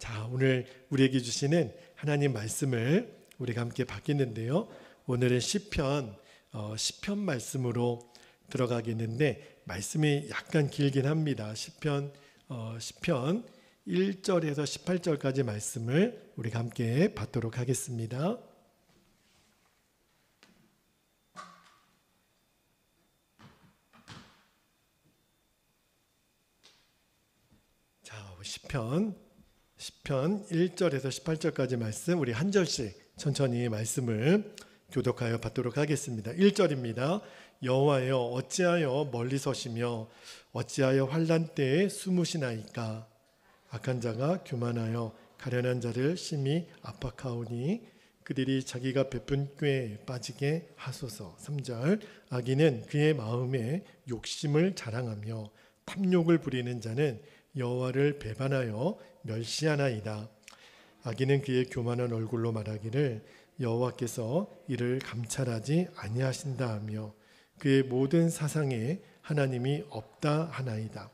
자, 오늘 우리에게 주시는 하나님 말씀을 우리가 함께 받겠는데요. 오늘은 시편 말씀으로 들어가겠는데 말씀이 약간 길긴 합니다. 시편 1절에서 18절까지 말씀을 우리가 함께 받도록 하겠습니다. 자, 시편 1절에서 18절까지 말씀 우리 한 절씩 천천히 말씀을 교독하여 받도록 하겠습니다. 1절입니다. 여호와여 어찌하여 멀리 서시며 어찌하여 환난 때에 숨으시나이까. 악한 자가 교만하여 가련한 자를 심히 압박하오니 그들이 자기가 베푼 꾀에 빠지게 하소서. 3절 악인은 그의 마음에 욕심을 자랑하며 탐욕을 부리는 자는 여호와를 배반하여 멸시하나이다. 악인은 그의 교만한 얼굴로 말하기를 여호와께서 이를 감찰하지 아니하신다 하며 그의 모든 사상에 하나님이 없다 하나이다.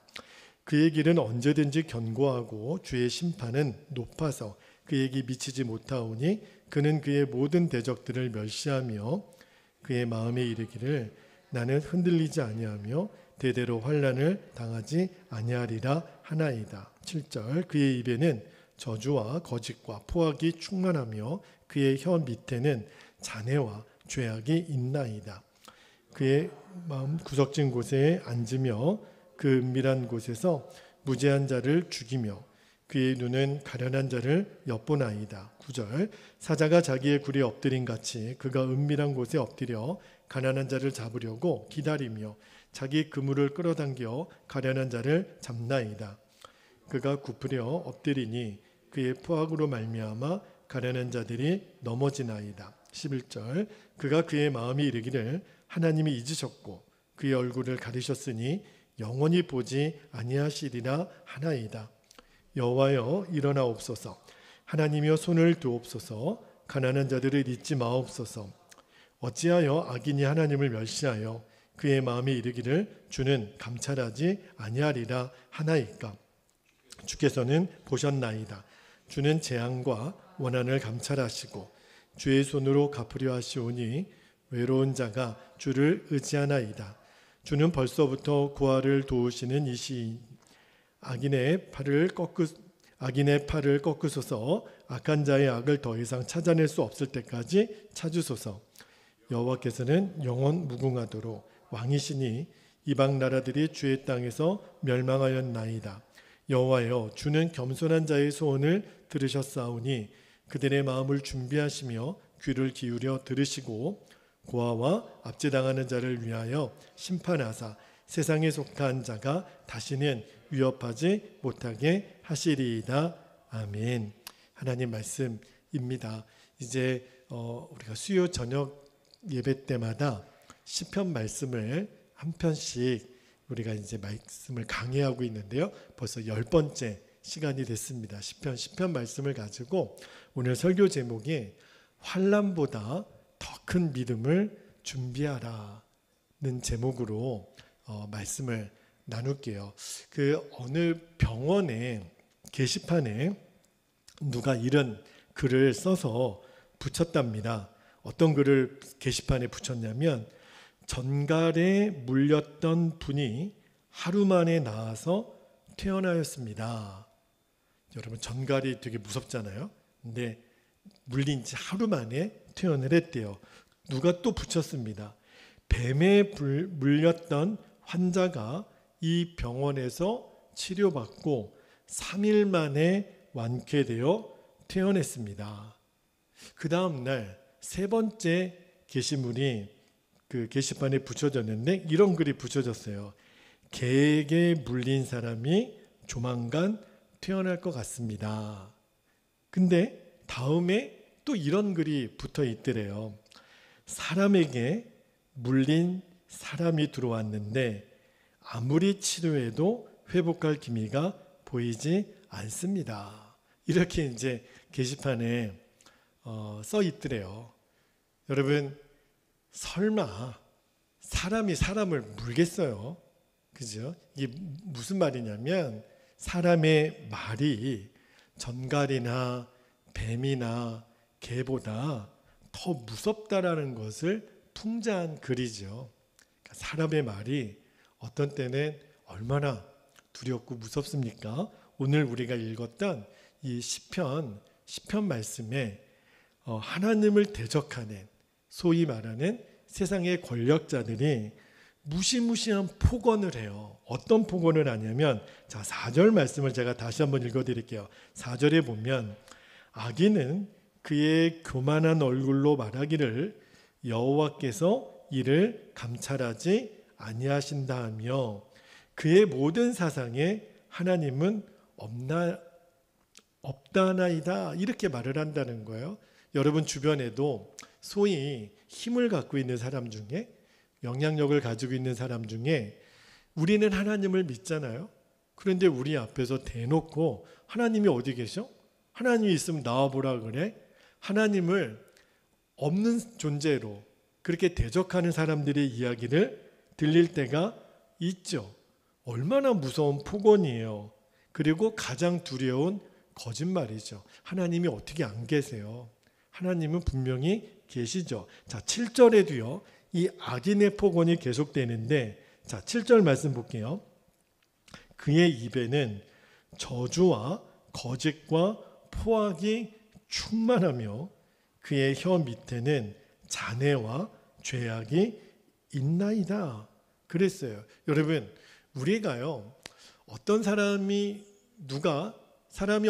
그의 길은 언제든지 견고하고 주의 심판은 높아서 그에게 미치지 못하오니 그는 그의 모든 대적들을 멸시하며 그의 마음에 이르기를 나는 흔들리지 아니하며 대대로 환난을 당하지 아니하리라 하나이다. 7절 그의 입에는 저주와 거짓과 포악이 충만하며 그의 혀 밑에는 잔해와 죄악이 있나이다. 그의 마음 구석진 곳에 앉으며 그 은밀한 곳에서 무죄한 자를 죽이며 그의 눈은 가련한 자를 엿보나이다. 9절 사자가 자기의 굴에 엎드린 같이 그가 은밀한 곳에 엎드려 가난한 자를 잡으려고 기다리며 자기 그물을 끌어당겨 가련한 자를 잡나이다. 그가 굽으려 엎드리니 그의 포악으로 말미암아 가련한 자들이 넘어지나이다. 11절 그가 그의 마음이 이르기를 하나님이 잊으셨고 그의 얼굴을 가리셨으니 영원히 보지 아니하시리라 하나이다. 여호와여 일어나옵소서. 하나님이여 손을 두옵소서. 가난한 자들을 잊지 마옵소서. 어찌하여 악인이 하나님을 멸시하여 그의 마음에 이르기를 주는 감찰하지 아니하리라 하나이까. 주께서는 보셨나이다. 주는 재앙과 원한을 감찰하시고 주의 손으로 갚으려 하시오니 외로운 자가 주를 의지하나이다. 주는 벌써부터 고아를 도우시는 이시인. 악인의 팔을 꺾으소서. 악한 자의 악을 더 이상 찾아낼 수 없을 때까지 찾으소서. 여호와께서는 영원 무궁하도록 왕이시니 이방 나라들이 주의 땅에서 멸망하였나이다. 여호와여 주는 겸손한 자의 소원을 들으셨사오니 그들의 마음을 준비하시며 귀를 기울여 들으시고 고아와 압제당하는 자를 위하여 심판하사 세상에 속한 자가 다시는 위협하지 못하게 하시리이다. 아멘. 하나님 말씀입니다. 이제 우리가 수요 저녁 예배 때마다 시편 말씀을 한 편씩 우리가 이제 말씀을 강해하고 있는데요. 벌써 10번째 시간이 됐습니다. 시편 말씀을 가지고 오늘 설교 제목이 환난보다 더 큰 믿음을 준비하라는 제목으로 말씀을 나눌게요. 그 어느 병원의 게시판에 누가 이런 글을 써서 붙였답니다. 어떤 글을 게시판에 붙였냐면 전갈에 물렸던 분이 하루 만에 나아서 퇴원하였습니다. 여러분 전갈이 되게 무섭잖아요. 근데 물린 지 하루 만에 퇴원을 했대요. 누가 또 붙였습니다. 뱀에 물렸던 환자가 이 병원에서 치료받고 3일 만에 완쾌되어 퇴원했습니다. 그 다음 날 세 번째 게시물이 그 게시판에 붙여졌는데 이런 글이 붙여졌어요. 개에게 물린 사람이 조만간 퇴원할 것 같습니다. 근데 다음에 또 이런 글이 붙어 있더래요. 사람에게 물린 사람이 들어왔는데 아무리 치료해도 회복할 기미가 보이지 않습니다. 이렇게 이제 게시판에 써 있더래요. 여러분 설마 사람이 사람을 물겠어요? 그죠? 이게 무슨 말이냐면 사람의 말이 전갈이나 뱀이나 개보다 더 무섭다라는 것을 풍자한 글이죠. 그러니까 사람의 말이 어떤 때는 얼마나 두렵고 무섭습니까? 오늘 우리가 읽었던 이 시편 말씀에 하나님을 대적하는, 소위 말하는 세상의 권력자들이 무시무시한 폭언을 해요. 어떤 폭언을 하냐면, 자, 4절 말씀을 제가 다시 한번 읽어드릴게요. 4절에 보면 악인은 그의 교만한 얼굴로 말하기를 여호와께서 이를 감찰하지 아니하신다 하며 그의 모든 사상에 하나님은 없다나이다, 이렇게 말을 한다는 거예요. 여러분 주변에도 소위 힘을 갖고 있는 사람 중에, 영향력을 가지고 있는 사람 중에 우리는 하나님을 믿잖아요. 그런데 우리 앞에서 대놓고 하나님이 어디 계셔? 하나님이 있으면 나와보라 그래? 하나님을 없는 존재로 그렇게 대적하는 사람들의 이야기를 들릴 때가 있죠. 얼마나 무서운 폭언이에요. 그리고 가장 두려운 거짓말이죠. 하나님이 어떻게 안 계세요? 하나님은 분명히 계시죠. 자, 7절에도요. 이 악인의 폭언이 계속되는데, 자, 7절 말씀 볼게요. 그의 입에는 저주와 거짓과 포악이 충만하며 그의 혀 밑에는 잔해와 죄악이 있나이다. 그랬어요. 여러분, 우리가요, 사람이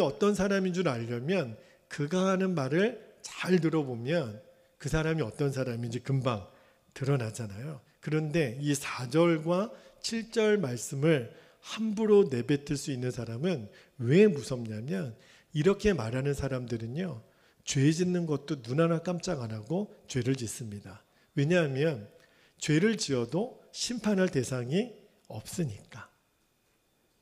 어떤 사람인 줄 알려면 그가 하는 말을 잘 들어보면 그 사람이 어떤 사람인지 금방 드러나잖아요. 그런데 이 4절과 7절 말씀을 함부로 내뱉을 수 있는 사람은 왜 무섭냐면, 이렇게 말하는 사람들은요, 죄 짓는 것도 눈 하나 깜짝 안 하고 죄를 짓습니다. 왜냐하면 죄를 지어도 심판할 대상이 없으니까.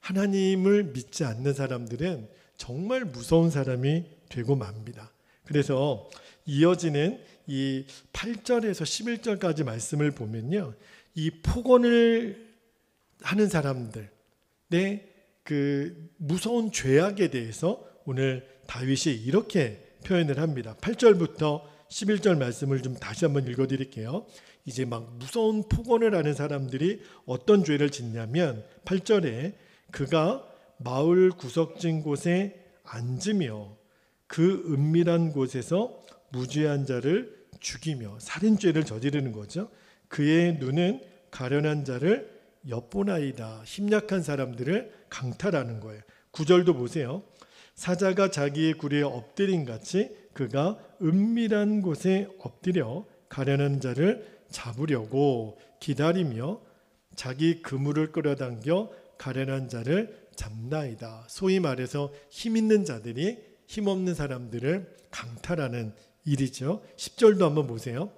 하나님을 믿지 않는 사람들은 정말 무서운 사람이 되고 맙니다. 그래서 이어지는 이 8절에서 11절까지 말씀을 보면요, 이 폭언을 하는 사람들의 그 무서운 죄악에 대해서 오늘 다윗이 이렇게 표현을 합니다. 8절부터 11절 말씀을 좀 다시 한번 읽어드릴게요. 이제 막 무서운 폭언을 하는 사람들이 어떤 죄를 짓냐면, 8절에 그가 마을 구석진 곳에 앉으며 그 은밀한 곳에서 무죄한 자를 죽이며, 살인죄를 저지르는 거죠. 그의 눈은 가련한 자를 엿보나이다. 힘약한 사람들을 강탈하는 거예요. 9절도 보세요. 사자가 자기의 굴에 엎드린 같이 그가 은밀한 곳에 엎드려 가련한 자를 잡으려고 기다리며 자기 그물을 끌어당겨 가련한 자를 잡나이다. 소위 말해서 힘 있는 자들이 힘없는 사람들을 강탈하는 일이죠. 10절도 한번 보세요.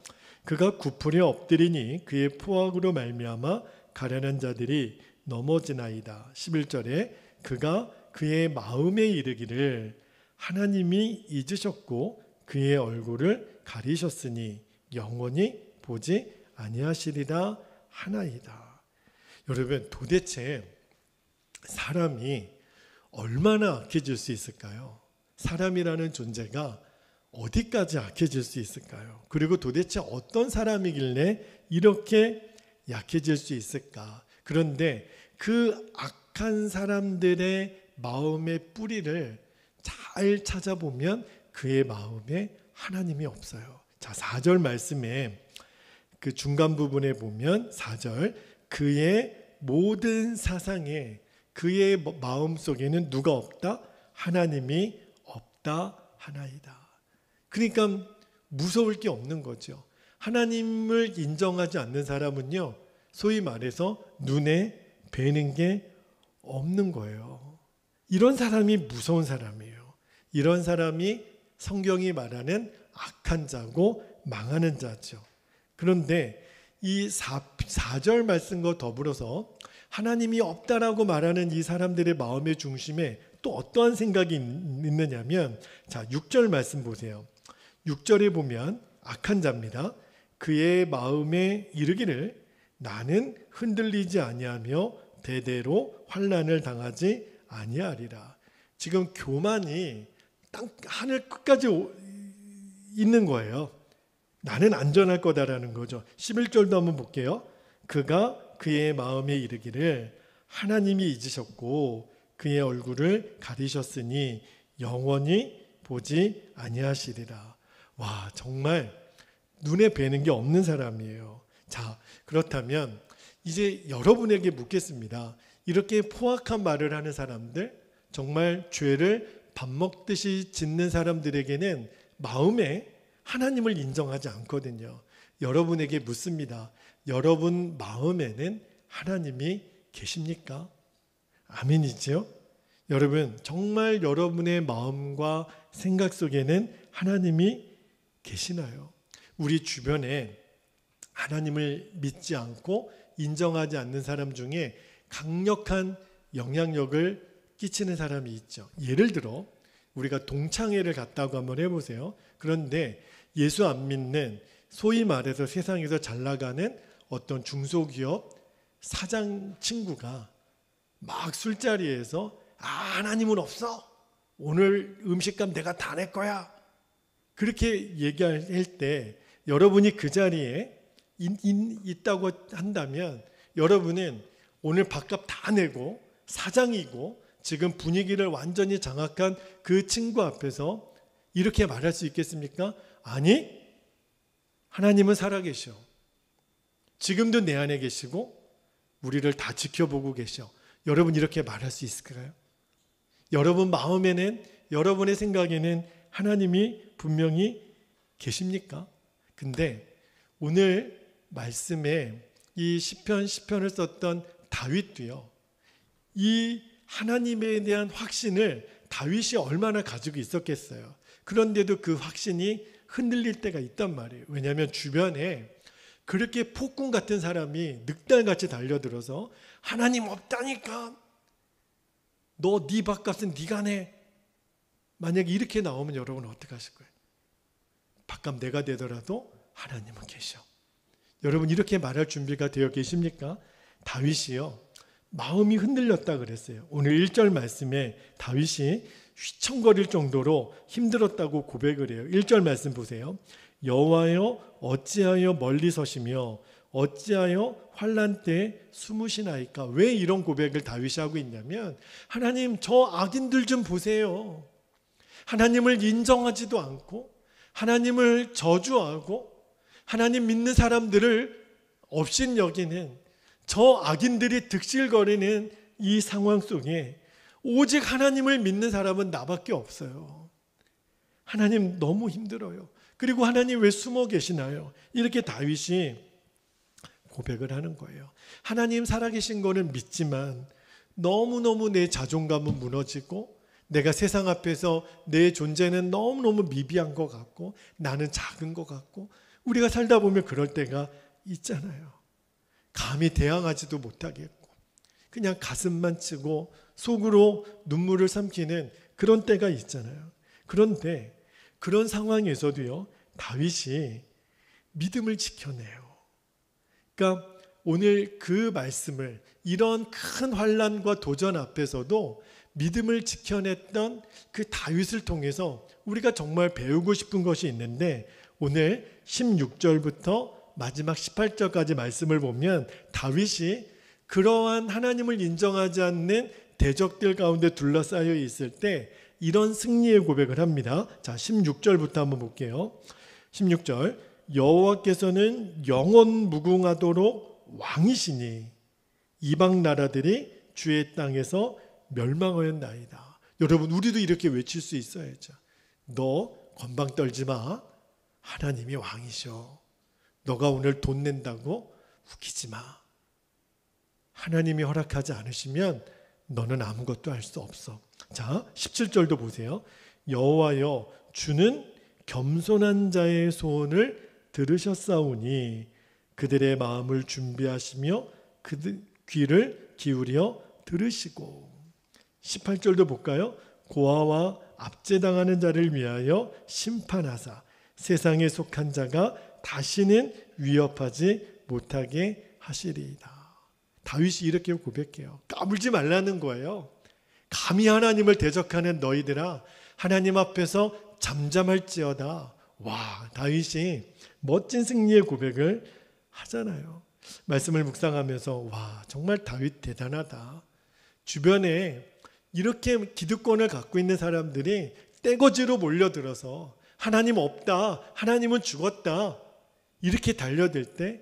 그가 구풀에 엎드리니 그의 포악으로 말미암아 가련한 자들이 넘어지나이다. 11절에 그가 그의 마음에 이르기를 하나님이 잊으셨고 그의 얼굴을 가리셨으니 영원히 보지 아니하시리라 하나이다. 여러분, 도대체 사람이 얼마나 악해질 수 있을까요? 사람이라는 존재가 어디까지 악해질 수 있을까요? 그리고 도대체 어떤 사람이길래 이렇게 약해질 수 있을까? 그런데 그 악한 사람들의 마음의 뿌리를 잘 찾아보면 그의 마음에 하나님이 없어요. 자, 4절 말씀에 그 중간 부분에 보면 4절, 그의 모든 사상에, 그의 마음 속에는 누가 없다? 하나님이 없다 하나이다. 그러니까 무서울 게 없는 거죠. 하나님을 인정하지 않는 사람은요, 소위 말해서 눈에 뵈는 게 없는 거예요. 이런 사람이 무서운 사람이에요. 이런 사람이 성경이 말하는 악한 자고 망하는 자죠. 그런데 이 4절 말씀과 더불어서 하나님이 없다라고 말하는 이 사람들의 마음의 중심에 또 어떠한 생각이 있느냐면, 자, 6절 말씀 보세요. 6절에 보면 악한 자입니다. 그의 마음에 이르기를 나는 흔들리지 아니하며 대대로 환난을 당하지 아니하리라. 지금 교만이 하늘 끝까지 있는 거예요. 나는 안전할 거다라는 거죠. 11절도 한번 볼게요. 그가 그의 마음에 이르기를 하나님이 잊으셨고 그의 얼굴을 가리셨으니 영원히 보지 아니하시리라. 와, 정말 눈에 뵈는 게 없는 사람이에요. 자, 그렇다면 이제 여러분에게 묻겠습니다. 이렇게 포악한 말을 하는 사람들, 정말 죄를 밥 먹듯이 짓는 사람들에게는 마음에 하나님을 인정하지 않거든요. 여러분에게 묻습니다. 여러분 마음에는 하나님이 계십니까? 아멘이죠? 여러분, 정말 여러분의 마음과 생각 속에는 하나님이 계시나요? 우리 주변에 하나님을 믿지 않고 인정하지 않는 사람 중에 강력한 영향력을 끼치는 사람이 있죠. 예를 들어 우리가 동창회를 갔다고 한번 해보세요. 그런데 예수 안 믿는, 소위 말해서 세상에서 잘 나가는 어떤 중소기업 사장 친구가 막 술자리에서 하나님은 없어, 오늘 음식값 내가 다 낼 거야, 그렇게 얘기할 때 여러분이 그 자리에 있다고 한다면 여러분은 오늘 밥값 다 내고 사장이고 지금 분위기를 완전히 장악한 그 친구 앞에서 이렇게 말할 수 있겠습니까? 아니, 하나님은 살아계셔. 지금도 내 안에 계시고 우리를 다 지켜보고 계셔. 여러분 이렇게 말할 수 있을까요? 여러분 마음에는, 여러분의 생각에는 하나님이 분명히 계십니까? 근데 오늘 말씀에 이 시편을 썼던 다윗도요, 이 하나님에 대한 확신을 다윗이 얼마나 가지고 있었겠어요. 그런데도 그 확신이 흔들릴 때가 있단 말이에요. 왜냐하면 주변에 그렇게 폭군 같은 사람이 늑달같이 달려들어서 하나님 없다니까, 너 네 밥값은 네가 내. 만약에 이렇게 나오면 여러분 어떻게 하실 거예요? 밥값 내가 되더라도 하나님은 계셔. 여러분 이렇게 말할 준비가 되어 계십니까? 다윗이요, 마음이 흔들렸다 그랬어요. 오늘 1절 말씀에 다윗이 휘청거릴 정도로 힘들었다고 고백을 해요. 1절 말씀 보세요. 여호와여 어찌하여 멀리 서시며 어찌하여 환난 때에 숨으시나이까. 왜 이런 고백을 다윗이 하고 있냐면, 하나님 저 악인들 좀 보세요. 하나님을 인정하지도 않고 하나님을 저주하고 하나님 믿는 사람들을 업신여기는 저 악인들이 득실거리는 이 상황 속에 오직 하나님을 믿는 사람은 나밖에 없어요. 하나님 너무 힘들어요. 그리고 하나님 왜 숨어 계시나요? 이렇게 다윗이 고백을 하는 거예요. 하나님 살아계신 거는 믿지만 너무너무 내 자존감은 무너지고 내가 세상 앞에서 내 존재는 너무너무 미비한 것 같고 나는 작은 것 같고, 우리가 살다 보면 그럴 때가 있잖아요. 감히 대항하지도 못하겠고 그냥 가슴만 치고 속으로 눈물을 삼키는 그런 때가 있잖아요. 그런데 그런 상황에서도요, 다윗이 믿음을 지켜내요. 그러니까 오늘 그 말씀을, 이런 큰 환난과 도전 앞에서도 믿음을 지켜냈던 그 다윗을 통해서 우리가 정말 배우고 싶은 것이 있는데, 오늘 16절부터 마지막 18절까지 말씀을 보면 다윗이 그러한 하나님을 인정하지 않는 대적들 가운데 둘러싸여 있을 때 이런 승리의 고백을 합니다. 자, 16절부터 한번 볼게요. 16절, 여호와께서는 영원 무궁하도록 왕이시니 이방 나라들이 주의 땅에서 멸망하였나이다. 여러분 우리도 이렇게 외칠 수 있어야죠. 너 건방 떨지 마. 하나님이 왕이셔. 너가 오늘 돈 낸다고 웃기지 마. 하나님이 허락하지 않으시면 너는 아무것도 할 수 없어. 자, 17절도 보세요. 여호와여 주는 겸손한 자의 소원을 들으셨사오니 그들의 마음을 준비하시며 그들 귀를 기울여 들으시고. 18절도 볼까요? 고아와 압제당하는 자를 위하여 심판하사 세상에 속한 자가 다시는 위협하지 못하게 하시리이다. 다윗이 이렇게 고백해요. 까불지 말라는 거예요. 감히 하나님을 대적하는 너희들아 하나님 앞에서 잠잠할지어다. 와, 다윗이 멋진 승리의 고백을 하잖아요. 말씀을 묵상하면서 와, 정말 다윗 대단하다. 주변에 이렇게 기득권을 갖고 있는 사람들이 떼거지로 몰려들어서 하나님 없다, 하나님은 죽었다 이렇게 달려들 때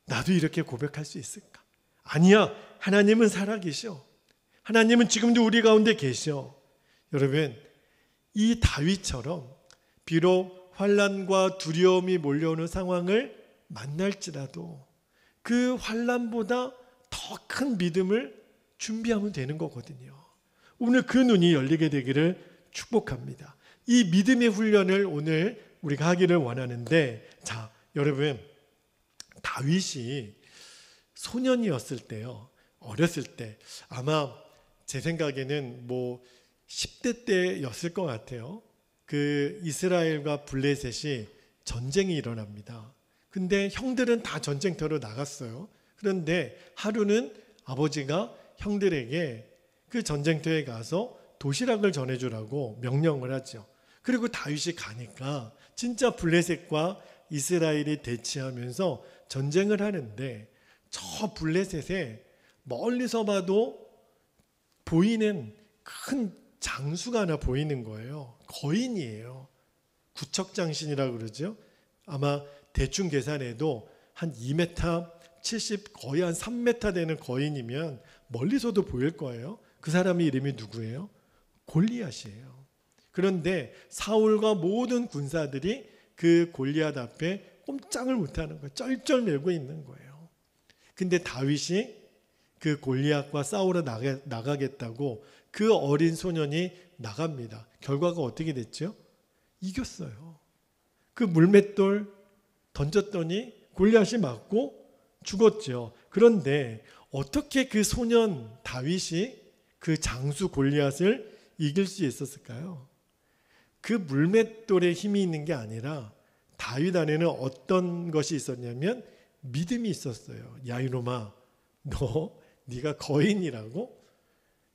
나도 이렇게 고백할 수 있을까? 아니야, 하나님은 살아계셔. 하나님은 지금도 우리 가운데 계셔. 여러분, 이 다윗처럼 비록 환난과 두려움이 몰려오는 상황을 만날지라도 그 환난보다 더 큰 믿음을 준비하면 되는 거거든요. 오늘 그 눈이 열리게 되기를 축복합니다. 이 믿음의 훈련을 오늘 우리가 하기를 원하는데, 자, 여러분, 다윗이 소년이었을 때요, 어렸을 때 아마 제 생각에는 10대 때였을 것 같아요. 그 이스라엘과 블레셋이 전쟁이 일어납니다. 근데 형들은 다 전쟁터로 나갔어요. 그런데 하루는 아버지가 형들에게 그 전쟁터에 가서 도시락을 전해주라고 명령을 하죠. 그리고 다윗이 가니까 진짜 블레셋과 이스라엘이 대치하면서 전쟁을 하는데 저 블레셋에 멀리서 봐도 보이는 큰 장수가 하나 보이는 거예요. 거인이에요. 구척장신이라고 그러죠. 아마 대충 계산해도 한 2m 70 거의 한 3m 되는 거인이면 멀리서도 보일 거예요. 그 사람의 이름이 누구예요? 골리앗이에요. 그런데 사울과 모든 군사들이 그 골리앗 앞에 꼼짝을 못하는 거예요. 쩔쩔매고 있는 거예요. 근데 다윗이 그 골리앗과 싸우러 나가겠다고 그 어린 소년이 나갑니다. 결과가 어떻게 됐죠? 이겼어요. 그 물맷돌 던졌더니 골리앗이 맞고 죽었죠. 그런데 어떻게 그 소년 다윗이 그 장수 골리앗을 이길 수 있었을까요? 그 물맷돌에 힘이 있는 게 아니라 다윗 안에는 어떤 것이 있었냐면 믿음이 있었어요. 야 이놈아, 네가 거인이라고?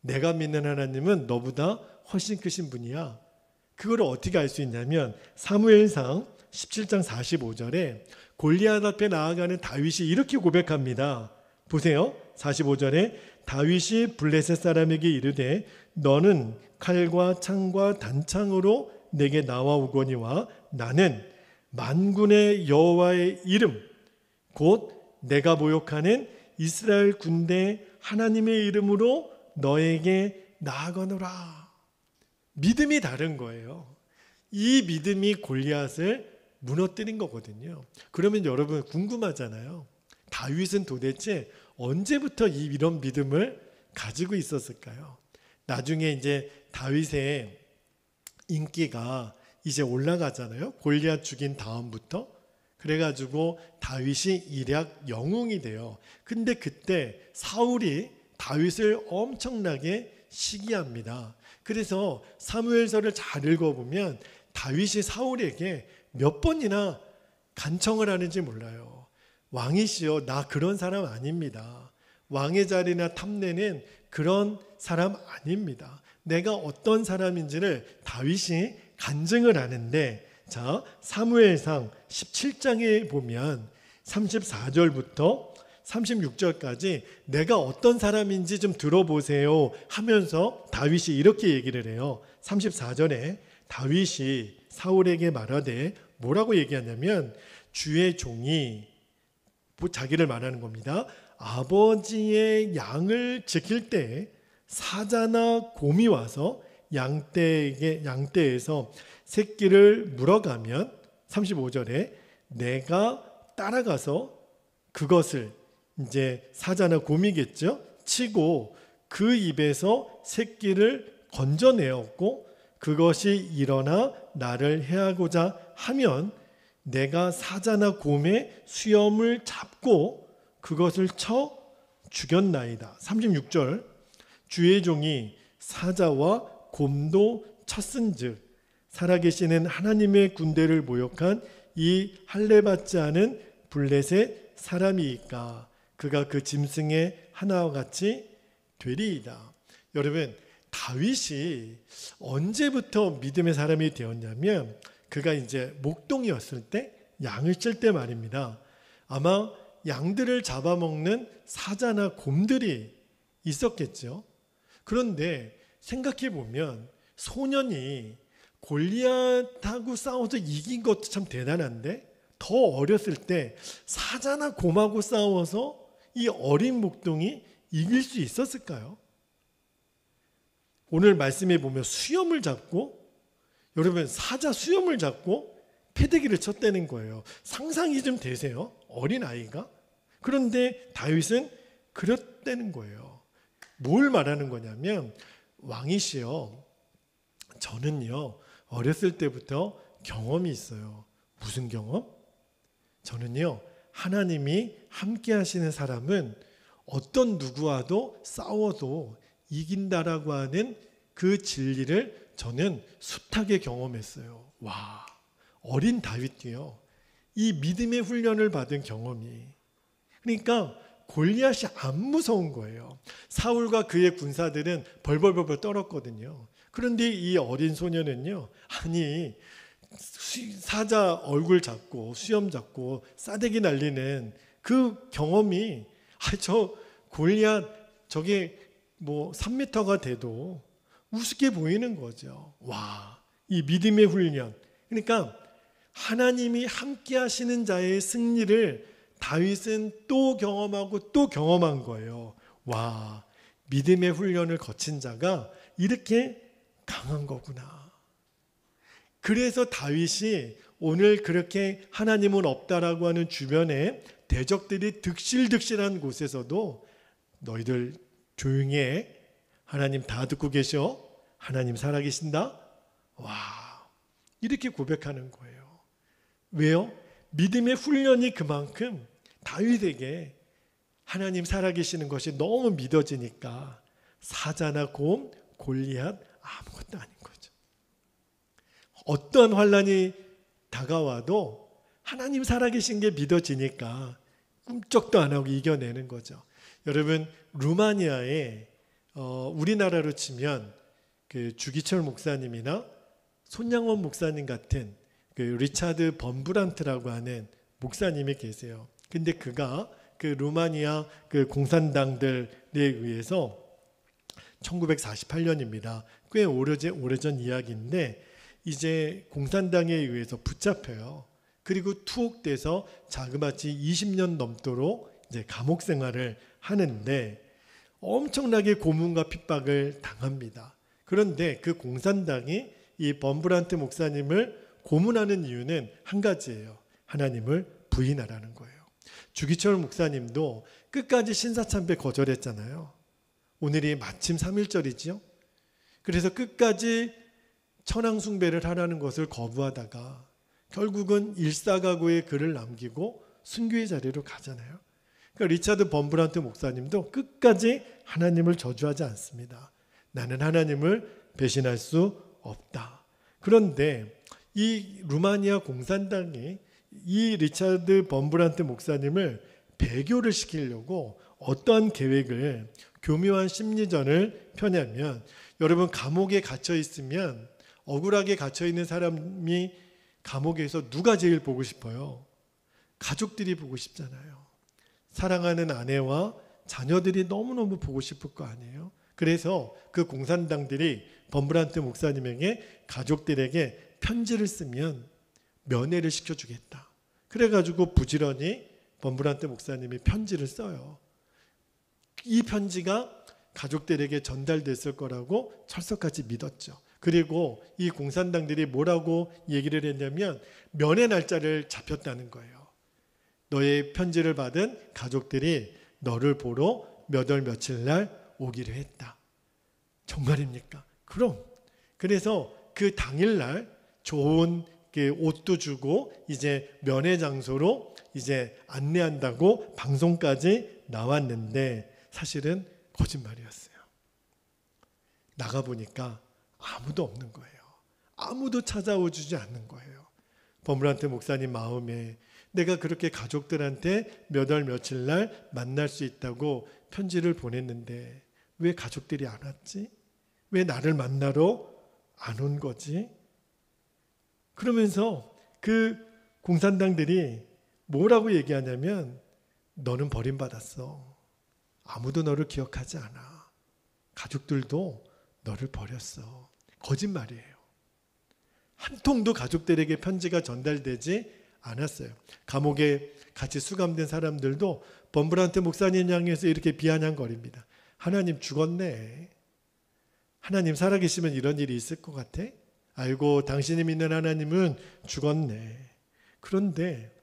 내가 믿는 하나님은 너보다 훨씬 크신 분이야. 그걸 어떻게 알 수 있냐면 사무엘상 17장 45절에 골리앗 앞에 나아가는 다윗이 이렇게 고백합니다. 보세요. 45절에 다윗이 블레셋 사람에게 이르되 너는 칼과 창과 단창으로 내게 나와오거니와 나는 만군의 여호와의 이름 곧 내가 모욕하는 이스라엘 군대 하나님의 이름으로 너에게 나아가노라. 믿음이 다른 거예요. 이 믿음이 골리앗을 무너뜨린 거거든요. 그러면 여러분 궁금하잖아요. 다윗은 도대체 언제부터 이런 믿음을 가지고 있었을까요? 나중에 이제 다윗의 인기가 이제 올라가잖아요. 골리앗 죽인 다음부터. 그래가지고 다윗이 일약 영웅이 돼요. 근데 그때 사울이 다윗을 엄청나게 시기합니다. 그래서 사무엘서를 잘 읽어보면 다윗이 사울에게 몇 번이나 간청을 하는지 몰라요. 왕이시여, 나 그런 사람 아닙니다. 왕의 자리나 탐내는 그런 사람 아닙니다. 내가 어떤 사람인지를 다윗이 간증을 하는데, 자, 사무엘상 17장에 보면 34절부터 36절까지 내가 어떤 사람인지 좀 들어보세요 하면서 다윗이 이렇게 얘기를 해요. 34절에 다윗이 사울에게 말하되 뭐라고 얘기하냐면 주의 종이 자기를 말하는 겁니다. 아버지의 양을 지킬 때 사자나 곰이 와서 양떼에서 새끼를 물어가면 35절에 내가 따라가서 그것을 이제 사자나 곰이겠죠. 치고 그 입에서 새끼를 건져내었고 그것이 일어나 나를 해하고자 하면 내가 사자나 곰의 수염을 잡고 그것을 쳐 죽였나이다. 36절 주의 종이 사자와 곰도 쳤은즉 살아계시는 하나님의 군대를 모욕한 이 할례받지 않은 블레셋 사람이니까 그가 그 짐승의 하나와 같이 되리이다. 여러분, 다윗이 언제부터 믿음의 사람이 되었냐면 그가 이제 목동이었을 때, 양을 칠 때 말입니다. 아마 양들을 잡아먹는 사자나 곰들이 있었겠죠. 그런데 생각해 보면 소년이 골리앗하고 싸워서 이긴 것도 참 대단한데, 더 어렸을 때 사자나 곰하고 싸워서 이 어린 목동이 이길 수 있었을까요? 오늘 말씀해 보면 수염을 잡고, 여러분 사자 수염을 잡고 패대기를 쳤다는 거예요. 상상이 좀 되세요? 어린 아이가? 그런데 다윗은 그랬다는 거예요. 뭘 말하는 거냐면, 왕이시여, 저는요 어렸을 때부터 경험이 있어요. 무슨 경험? 저는요 하나님이 함께 하시는 사람은 어떤 누구와도 싸워도 이긴다라고 하는 그 진리를 저는 숱하게 경험했어요. 와, 어린 다윗도요 이 믿음의 훈련을 받은 경험이, 그러니까 골리앗이 안 무서운 거예요. 사울과 그의 군사들은 벌벌벌 떨었거든요. 그런데 이 어린 소년은요, 아니 사자 얼굴 잡고 수염 잡고 싸대기 날리는 그 경험이, 저 골리앗 저게 뭐 3m가 돼도 우습게 보이는 거죠. 와, 이 믿음의 훈련. 그러니까 하나님이 함께 하시는 자의 승리를 다윗은 또 경험하고 또 경험한 거예요. 와, 믿음의 훈련을 거친 자가 이렇게 강한 거구나. 그래서 다윗이 오늘 그렇게 하나님은 없다라고 하는 주변에 대적들이 득실득실한 곳에서도 너희들 조용히 해. 하나님 다 듣고 계셔. 하나님 살아계신다. 와, 이렇게 고백하는 거예요. 왜요? 믿음의 훈련이 그만큼 다윗에게 하나님 살아계시는 것이 너무 믿어지니까 사자나 곰, 골리앗 아무것도 아닌 거죠. 어떠한 환난이 다가와도 하나님 살아계신 게 믿어지니까 꿈쩍도 안 하고 이겨내는 거죠. 여러분, 루마니아에 우리나라로 치면 그 주기철 목사님이나 손양원 목사님 같은 그 리차드 범브란트라고 하는 목사님이 계세요. 근데 그가 그 루마니아 그 공산당들에 의해서 1948년입니다. 꽤 오래전 이야기인데 이제 공산당에 의해서 붙잡혀요. 그리고 투옥돼서 자그마치 20년 넘도록 이제 감옥 생활을 하는데 엄청나게 고문과 핍박을 당합니다. 그런데 그 공산당이 이 범브란트 목사님을 고문하는 이유는 한 가지예요. 하나님을 부인하라는 거예요. 주기철 목사님도 끝까지 신사참배 거절했잖아요. 오늘이 마침 3.1절이죠. 그래서 끝까지 천황숭배를 하라는 것을 거부하다가 결국은 일사가구의 글을 남기고 순교의 자리로 가잖아요. 그러니까 리차드 범브란트 목사님도 끝까지 하나님을 저주하지 않습니다. 나는 하나님을 배신할 수 없다. 그런데 이 루마니아 공산당이 이 리차드 범브란트 목사님을 배교를 시키려고 어떤 계획을, 교묘한 심리전을 펴냐면, 여러분 감옥에 갇혀 있으면 억울하게 갇혀 있는 사람이 감옥에서 누가 제일 보고 싶어요? 가족들이 보고 싶잖아요. 사랑하는 아내와 자녀들이 너무너무 보고 싶을 거 아니에요. 그래서 그 공산당들이 범브란트 목사님에게 가족들에게 편지를 쓰면 면회를 시켜주겠다. 그래가지고 부지런히 범브란트 목사님이 편지를 써요. 이 편지가 가족들에게 전달됐을 거라고 철석같이 믿었죠. 그리고 이 공산당들이 뭐라고 얘기를 했냐면 면회 날짜를 잡혔다는 거예요. 너의 편지를 받은 가족들이 너를 보러 몇 월 며칠 날 오기로 했다. 정말입니까? 그럼. 그래서 그 당일날 좋은 옷도 주고 이제 면회 장소로 이제 안내한다고 방송까지 나왔는데 사실은 거짓말이었어요. 나가보니까 아무도 없는 거예요. 아무도 찾아오지 않는 거예요. 범브란트 목사님 마음에 내가 그렇게 가족들한테 몇 월 며칠 날 만날 수 있다고 편지를 보냈는데 왜 가족들이 안 왔지? 왜 나를 만나러 안 온 거지? 그러면서 그 공산당들이 뭐라고 얘기하냐면 너는 버림받았어. 아무도 너를 기억하지 않아. 가족들도 너를 버렸어. 거짓말이에요. 한 통도 가족들에게 편지가 전달되지 않았어요. 감옥에 같이 수감된 사람들도 범브란트 목사님 향해서 이렇게 비아냥거립니다. 하나님 죽었네. 하나님 살아계시면 이런 일이 있을 것 같아? 아이고 당신이 믿는 하나님은 죽었네. 그런데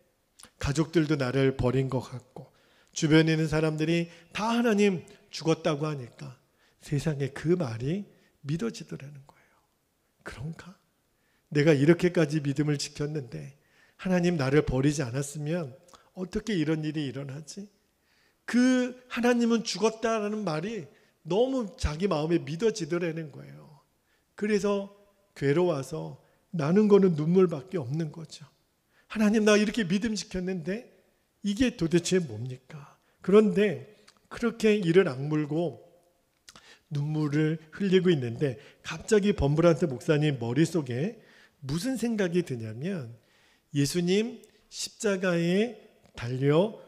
가족들도 나를 버린 것 같고 주변에 있는 사람들이 다 하나님 죽었다고 하니까 세상에 그 말이 믿어지더라는 거예요. 그런가? 내가 이렇게까지 믿음을 지켰는데 하나님 나를 버리지 않았으면 어떻게 이런 일이 일어나지? 그 하나님은 죽었다라는 말이 너무 자기 마음에 믿어지더라는 거예요. 그래서 괴로워서 나는 거는 눈물밖에 없는 거죠. 하나님 나 이렇게 믿음 지켰는데 이게 도대체 뭡니까? 그런데 그렇게 이를 악물고 눈물을 흘리고 있는데 갑자기 범브란트 목사님 머릿속에 무슨 생각이 드냐면 예수님 십자가에 달려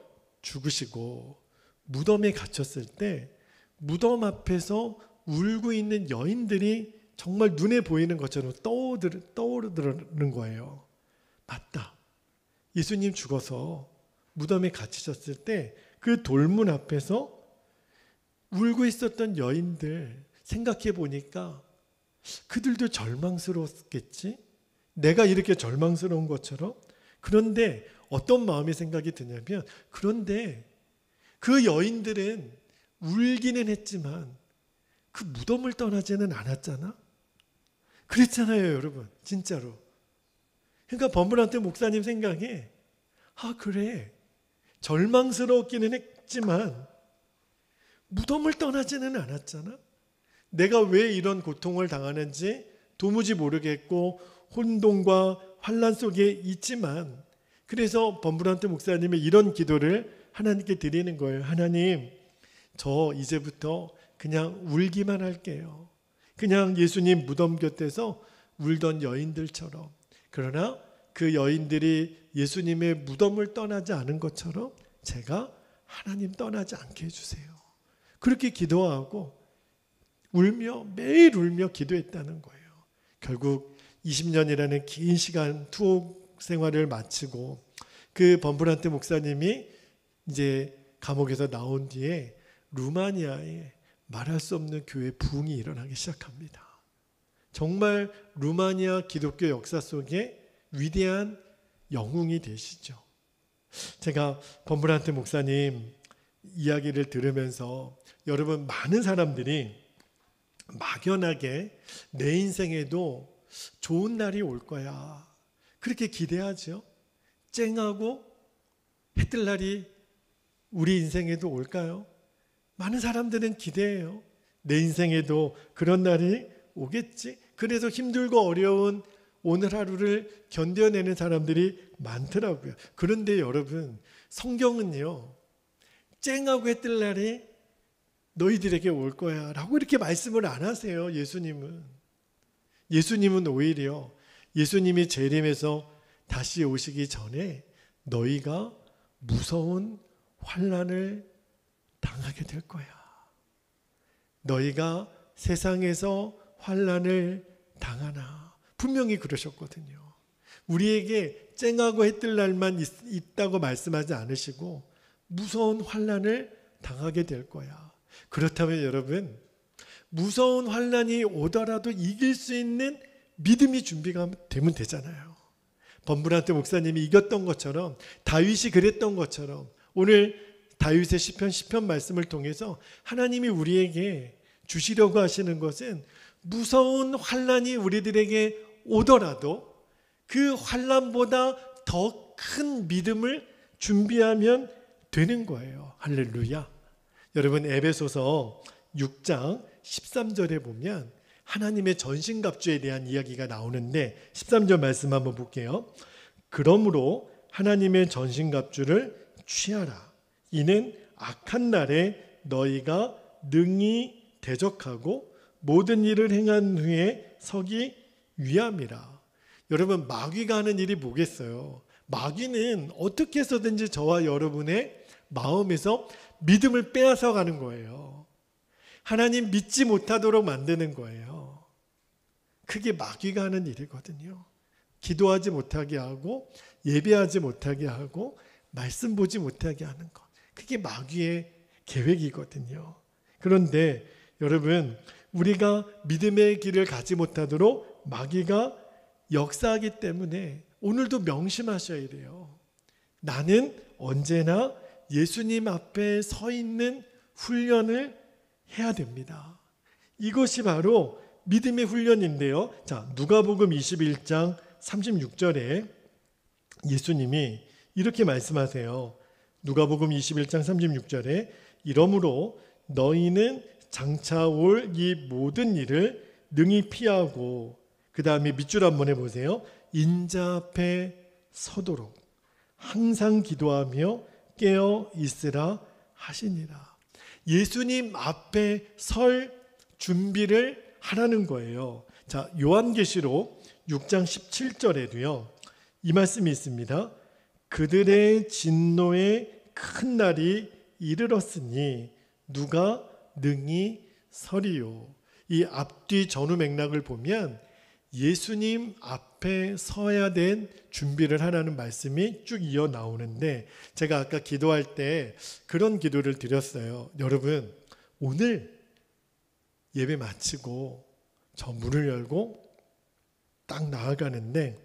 죽으시고 무덤에 갇혔을 때 무덤 앞에서 울고 있는 여인들이 정말 눈에 보이는 것처럼 떠오르는 거예요. 맞다. 예수님 죽어서 무덤에 갇히셨을 때 그 돌문 앞에서 울고 있었던 여인들 생각해 보니까 그들도 절망스러웠겠지? 내가 이렇게 절망스러운 것처럼? 그런데 어떤 마음의 생각이 드냐면 그런데 그 여인들은 울기는 했지만 그 무덤을 떠나지는 않았잖아? 그랬잖아요, 여러분. 진짜로. 그러니까 범브란트 목사님 생각에 그래. 절망스러웠기는 했지만 무덤을 떠나지는 않았잖아. 내가 왜 이런 고통을 당하는지 도무지 모르겠고 혼돈과 환난 속에 있지만 그래서 범브란트 목사님의 이런 기도를 하나님께 드리는 거예요. 하나님, 저 이제부터 그냥 울기만 할게요. 그냥 예수님 무덤 곁에서 울던 여인들처럼. 그러나 그 여인들이 예수님의 무덤을 떠나지 않은 것처럼 제가 하나님 떠나지 않게 해주세요. 그렇게 기도하고 울며 매일 울며 기도했다는 거예요. 결국 20년이라는 긴 시간 투옥 생활을 마치고 그 범브란트 목사님이 이제 감옥에서 나온 뒤에 루마니아에 말할 수 없는 교회 부흥이 일어나기 시작합니다. 정말 루마니아 기독교 역사 속에 위대한 영웅이 되시죠. 제가 범브란트 목사님 이야기를 들으면서 여러분 많은 사람들이 막연하게 내 인생에도 좋은 날이 올 거야 그렇게 기대하죠. 쨍하고 해 뜰 날이 우리 인생에도 올까요? 많은 사람들은 기대해요. 내 인생에도 그런 날이 오겠지. 그래서 힘들고 어려운 오늘 하루를 견뎌내는 사람들이 많더라고요. 그런데 여러분 성경은요 쨍하고 해 뜰 날이 너희들에게 올 거야 라고 이렇게 말씀을 안 하세요. 예수님은 오히려 예수님이 재림해서 다시 오시기 전에 너희가 무서운 환난을 당하게 될 거야. 너희가 세상에서 환난을 당하나. 분명히 그러셨거든요. 우리에게 쨍하고 해 뜰 날만 있다고 말씀하지 않으시고 무서운 환난을 당하게 될 거야. 그렇다면 여러분 무서운 환난이 오더라도 이길 수 있는 믿음이 준비가 되면 되잖아요. 범브란트 목사님이 이겼던 것처럼 다윗이 그랬던 것처럼 오늘 다윗의 시편 10편 말씀을 통해서 하나님이 우리에게 주시려고 하시는 것은 무서운 환난이 우리들에게 오더라도 그 환난보다 더 큰 믿음을 준비하면 되는 거예요. 할렐루야. 여러분 에베소서 6장 13절에 보면 하나님의 전신갑주에 대한 이야기가 나오는데 13절 말씀 한번 볼게요. 그러므로 하나님의 전신갑주를 취하라. 이는 악한 날에 너희가 능히 대적하고 모든 일을 행한 후에 서기 위함이라. 여러분, 마귀가 하는 일이 뭐겠어요? 마귀는 어떻게 해서든지 저와 여러분의 마음에서 믿음을 빼앗아 가는 거예요. 하나님 믿지 못하도록 만드는 거예요. 그게 마귀가 하는 일이거든요. 기도하지 못하게 하고 예배하지 못하게 하고 말씀 보지 못하게 하는 것. 그게 마귀의 계획이거든요. 그런데 여러분, 우리가 믿음의 길을 가지 못하도록 마귀가 역사하기 때문에 오늘도 명심하셔야 돼요. 나는 언제나 예수님 앞에 서 있는 훈련을 해야 됩니다. 이것이 바로 믿음의 훈련인데요. 자, 누가복음 21장 36절에 예수님이 이렇게 말씀하세요. 누가복음 21장 36절에 이러므로 너희는 장차 올 이 모든 일을 능히 피하고, 그 다음에 밑줄 한번 해보세요. 인자 앞에 서도록 항상 기도하며 깨어 있으라 하시니라. 예수님 앞에 설 준비를 하라는 거예요. 자, 요한계시록 6장 17절에도요, 이 말씀이 있습니다. 그들의 진노의 큰 날이 이르렀으니 누가 능히 서리요. 이 앞뒤 전후 맥락을 보면 예수님 앞에 서야 된 준비를 하라는 말씀이 쭉 이어 나오는데, 제가 아까 기도할 때 그런 기도를 드렸어요. 여러분, 오늘 예배 마치고 저 문을 열고 딱 나아가는데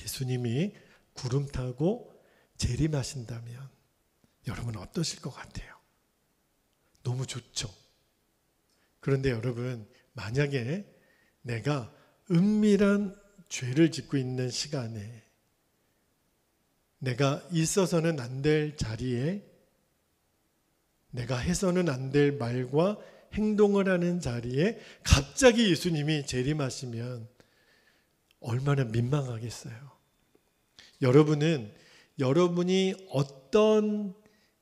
예수님이 구름 타고 재림하신다면 여러분 어떠실 것 같아요? 너무 좋죠? 그런데 여러분, 만약에 내가 은밀한 죄를 짓고 있는 시간에, 내가 있어서는 안 될 자리에, 내가 해서는 안 될 말과 행동을 하는 자리에 갑자기 예수님이 재림하시면 얼마나 민망하겠어요. 여러분은 여러분이 어떤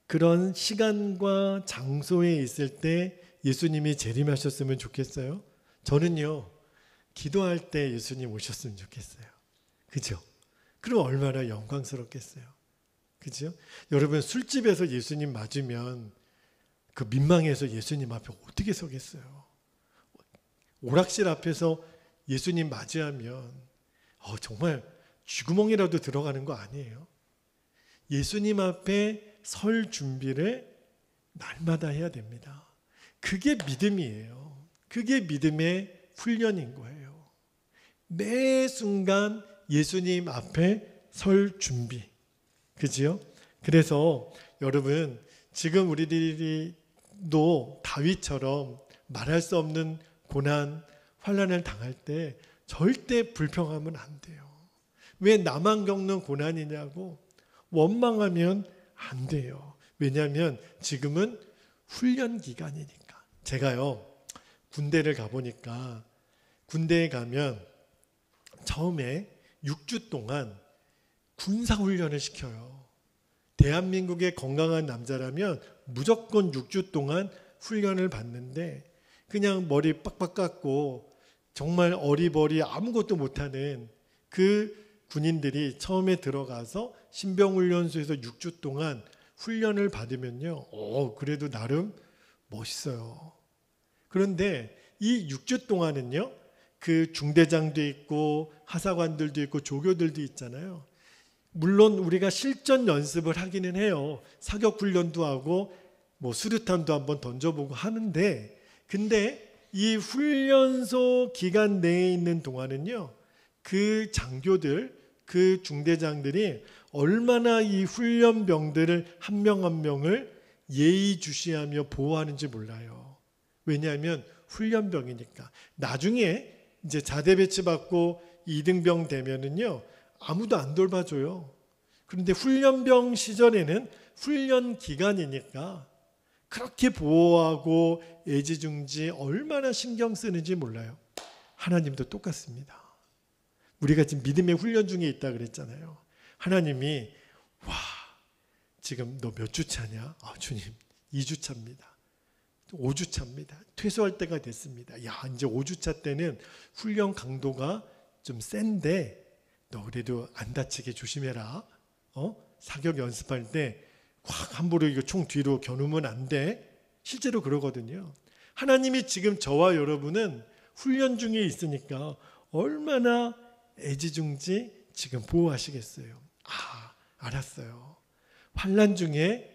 그런 시간과 장소에 있을 때 예수님이 재림하셨으면 좋겠어요? 저는요, 기도할 때 예수님 오셨으면 좋겠어요. 그죠? 그럼 얼마나 영광스럽겠어요. 그죠? 여러분, 술집에서 예수님 맞으면 그 민망해서 예수님 앞에 어떻게 서겠어요? 오락실 앞에서 예수님 맞이하면 정말 쥐구멍이라도 들어가는 거 아니에요? 예수님 앞에 설 준비를 날마다 해야 됩니다. 그게 믿음이에요. 그게 믿음의 훈련인 거예요. 매 순간 예수님 앞에 설 준비. 그지요? 그래서 여러분, 지금 우리들도 다윗처럼 말할 수 없는 고난, 환난을 당할 때 절대 불평하면 안 돼요. 왜 나만 겪는 고난이냐고 원망하면 안 돼요. 왜냐하면 지금은 훈련 기간이니까. 제가요, 군대를 가보니까 군대에 가면 처음에 6주 동안 군사훈련을 시켜요. 대한민국의 건강한 남자라면 무조건 6주 동안 훈련을 받는데, 그냥 머리 빡빡 깎고 정말 어리버리 아무것도 못하는 그 군인들이 처음에 들어가서 신병훈련소에서 6주 동안 훈련을 받으면요, 그래도 나름 멋있어요. 그런데 이 6주 동안은요, 그 중대장도 있고 하사관들도 있고 조교들도 있잖아요. 물론 우리가 실전 연습을 하기는 해요. 사격 훈련도 하고 뭐 수류탄도 한번 던져보고 하는데, 근데 이 훈련소 기간 내에 있는 동안은요, 그 장교들, 그 중대장들이 얼마나 이 훈련병들을 한 명 한 명을 예의주시하며 보호하는지 몰라요. 왜냐하면 훈련병이니까. 나중에 이제 자대 배치받고 2등병 되면은요, 아무도 안 돌봐줘요. 그런데 훈련병 시절에는 훈련 기간이니까 그렇게 보호하고 애지중지 얼마나 신경 쓰는지 몰라요. 하나님도 똑같습니다. 우리가 지금 믿음의 훈련 중에 있다 그랬잖아요. 하나님이 지금 너 몇 주 차냐? 주님 2주 차입니다. 5주차입니다. 퇴소할 때가 됐습니다. 야, 이제 5주차 때는 훈련 강도가 좀 센데 너 그래도 안 다치게 조심해라. 사격 연습할 때 확 함부로 이거 총 뒤로 겨누면 안 돼. 실제로 그러거든요. 하나님이 지금 저와 여러분은 훈련 중에 있으니까 얼마나 애지중지 지금 보호하시겠어요. 알았어요. 환난 중에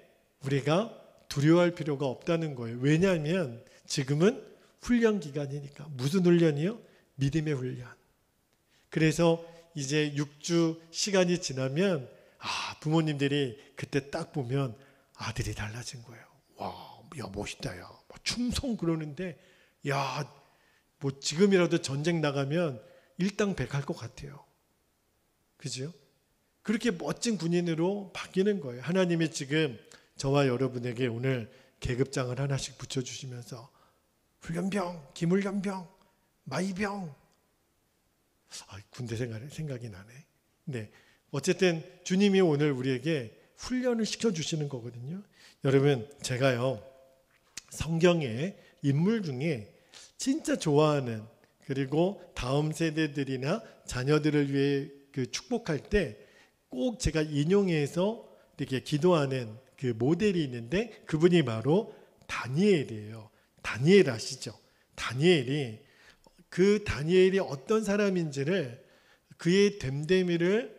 우리가 두려워할 필요가 없다는 거예요. 왜냐하면 지금은 훈련 기간이니까. 무슨 훈련이요? 믿음의 훈련. 그래서 이제 6주 시간이 지나면 부모님들이 그때 딱 보면 아들이 달라진 거예요. 와, 야 멋있다, 야 충성 그러는데, 야 뭐 지금이라도 전쟁 나가면 일당백할 것 같아요. 그죠? 그렇게 멋진 군인으로 바뀌는 거예요. 하나님이 지금 저와 여러분에게 오늘 계급장을 하나씩 붙여주시면서 훈련병, 기물련병, 마이병. 군대 생각이 나네. 네, 어쨌든 주님이 오늘 우리에게 훈련을 시켜주시는 거거든요. 여러분, 제가요 성경의 인물 중에 진짜 좋아하는, 그리고 다음 세대들이나 자녀들을 위해 축복할 때 꼭 제가 인용해서 이렇게 기도하는 그 모델이 있는데, 그분이 바로 다니엘이에요. 다니엘 아시죠? 다니엘이 어떤 사람인지를, 그의 됨됨이를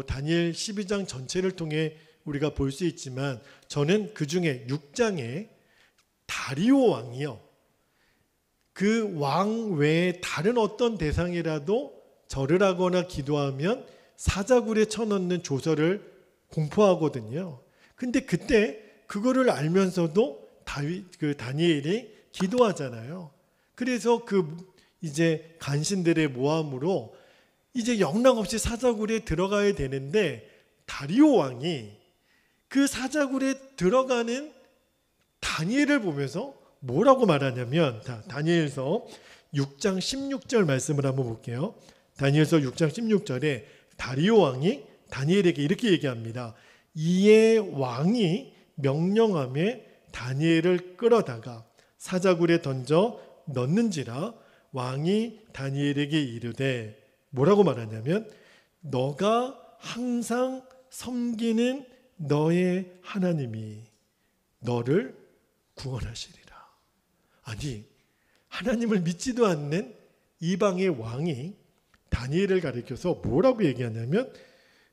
다니엘 12장 전체를 통해 우리가 볼 수 있지만, 저는 그 중에 6장에 다리오 왕이요, 그 왕 외에 다른 어떤 대상이라도 절을 하거나 기도하면 사자굴에 쳐넣는 조서를 공포하거든요. 근데 그때 그거를 알면서도 다니엘이 기도하잖아요. 그래서 이제 간신들의 모함으로 이제 영락없이 사자굴에 들어가야 되는데, 다리오 왕이 그 사자굴에 들어가는 다니엘을 보면서 뭐라고 말하냐면, 다니엘서 6장 16절 말씀을 한번 볼게요. 다니엘서 6장 16절에 다리오 왕이 다니엘에게 이렇게 얘기합니다. 이에 왕이 명령함에 다니엘을 끌어다가 사자굴에 던져 넣는지라. 왕이 다니엘에게 이르되, 뭐라고 말하냐면, 너가 항상 섬기는 너의 하나님이 너를 구원하시리라. 아니, 하나님을 믿지도 않는 이방의 왕이 다니엘을 가리켜서 뭐라고 얘기하냐면,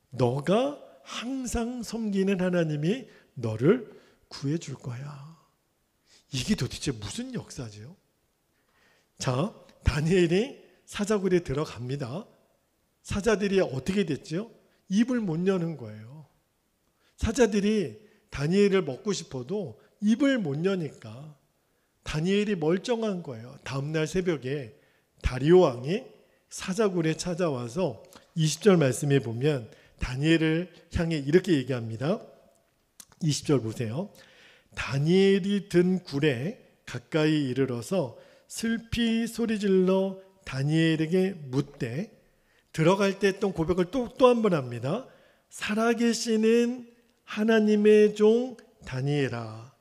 너가 항상 섬기는 하나님이 너를 구해줄 거야. 이게 도대체 무슨 역사죠? 자, 다니엘이 사자굴에 들어갑니다. 사자들이 어떻게 됐죠? 입을 못 여는 거예요. 사자들이 다니엘을 먹고 싶어도 입을 못 여니까 다니엘이 멀쩡한 거예요. 다음날 새벽에 다리오 왕이 사자굴에 찾아와서 20절 말씀에 보면 다니엘을 향해 이렇게 얘기합니다. 20절 보세요. 다니엘이 든 굴에 가까이 이르러서 슬피 소리질러 다니엘에게 묻되, 들어갈 때 했던 고백을 또 한 번 합니다. 살아계시는 하나님의 종 다니엘아,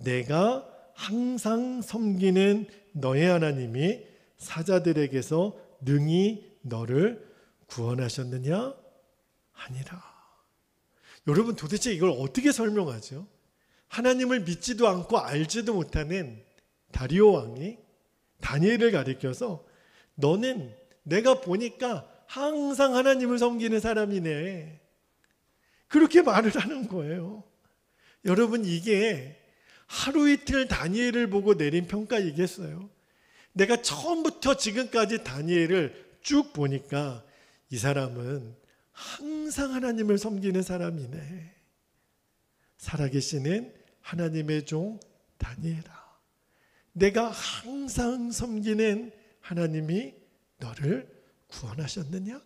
내가 항상 섬기는 너의 하나님이 사자들에게서 능히 너를 구원하셨느냐? 아니라. 여러분, 도대체 이걸 어떻게 설명하죠? 하나님을 믿지도 않고 알지도 못하는 다리오 왕이 다니엘을 가리켜서, 너는 내가 보니까 항상 하나님을 섬기는 사람이네, 그렇게 말을 하는 거예요. 여러분, 이게 하루 이틀 다니엘을 보고 내린 평가이겠어요? 내가 처음부터 지금까지 다니엘을 쭉 보니까 이 사람은 항상 하나님을 섬기는 사람이네. 살아계시는 하나님의 종 다니엘아, 내가 항상 섬기는 하나님이 너를 구원하셨느냐?